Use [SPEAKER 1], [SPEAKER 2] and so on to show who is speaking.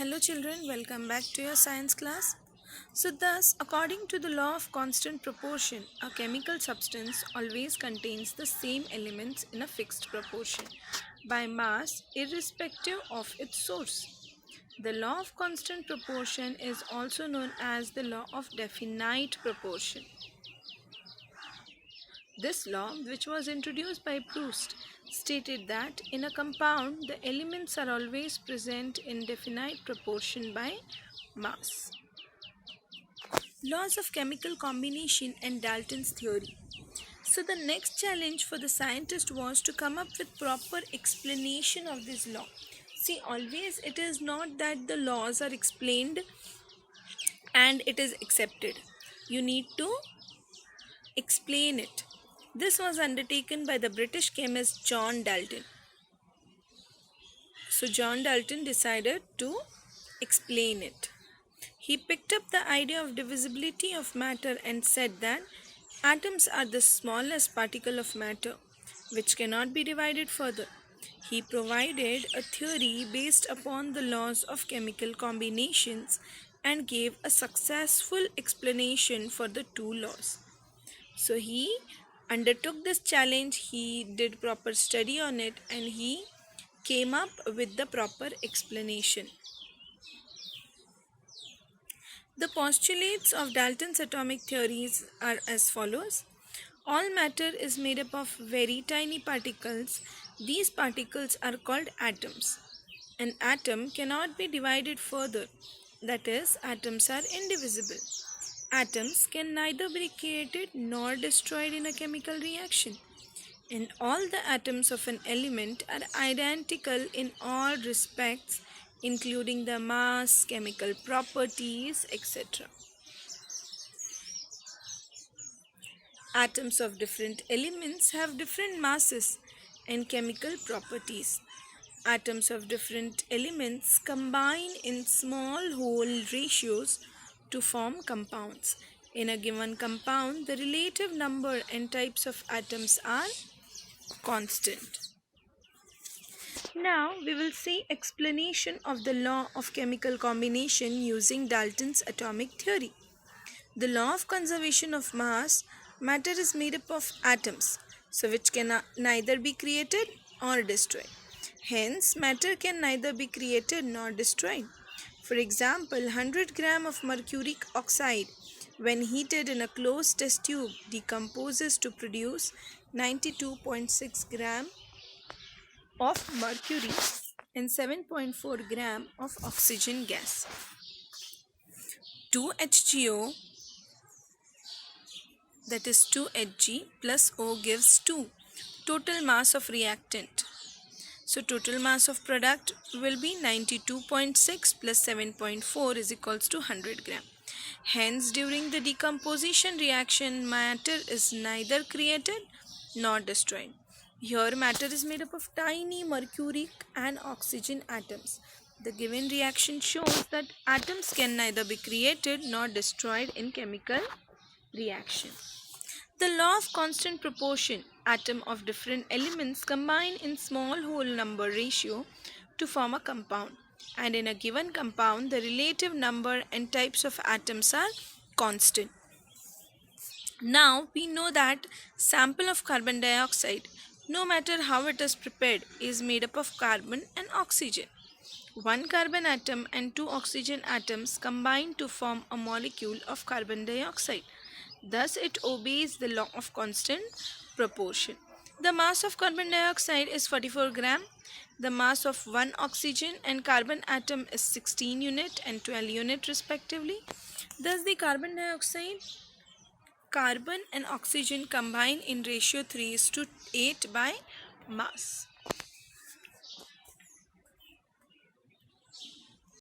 [SPEAKER 1] Hello children, welcome back to your science class. Thus, according to the law of constant proportion, a chemical substance always contains the same elements in a fixed proportion by mass irrespective of its source. The law of constant proportion is also known as the law of definite proportion. This law, which was introduced by Proust, stated that in a compound the elements are always present in definite proportion by mass. Laws of chemical combination and Dalton's theory. So the next challenge for the scientist was to come up with proper explanation of this law. See, always it is not that the laws are explained and it is accepted. You need to explain it. This was undertaken by the British chemist John Dalton. So John Dalton decided to explain it. He picked up the idea of divisibility of matter and said that atoms are the smallest particle of matter which cannot be divided further. He provided a theory based upon the laws of chemical combinations and gave a successful explanation for the two laws. So he undertook this challenge, he did proper study on it, and he came up with the proper explanation. The postulates of Dalton's atomic theories are as follows. All matter is made up of very tiny particles. These particles are called atoms. An atom cannot be divided further. That is, atoms are indivisible. Atoms can neither be created nor destroyed in a chemical reaction. And all the atoms of an element are identical in all respects, including the mass, chemical properties, etc. Atoms of different elements have different masses and chemical properties. Atoms of different elements combine in small whole ratios to form compounds. In a given compound, the relative number and types of atoms are constant. Now we will see explanation of the law of chemical combination using Dalton's atomic theory. The law of conservation of mass, matter is made up of atoms, so which can neither be created or destroyed. Hence, matter can neither be created nor destroyed. For example, 100 gram of mercuric oxide, when heated in a closed test tube, decomposes to produce 92.6 gram of mercury and 7.4 gram of oxygen gas. 2HGO, that is 2Hg plus O gives 2. Total mass of reactant. So total mass of product will be 92.6 plus 7.4 is equals to 100 gram. Hence, during the decomposition reaction, matter is neither created nor destroyed. Here, matter is made up of tiny mercuric and oxygen atoms. The given reaction shows that atoms can neither be created nor destroyed in chemical reaction. The law of constant proportion, atoms of different elements combine in small whole number ratio to form a compound, and in a given compound the relative number and types of atoms are constant. Now we know that sample of carbon dioxide, no matter how it is prepared, is made up of carbon and oxygen. One carbon atom and two oxygen atoms combine to form a molecule of carbon dioxide. Thus, it obeys the law of constant proportion. The mass of carbon dioxide is 44 gram. The mass of one oxygen and carbon atom is 16 unit and 12 unit respectively. Thus, the carbon dioxide, carbon and oxygen combine in ratio 3:8 by mass.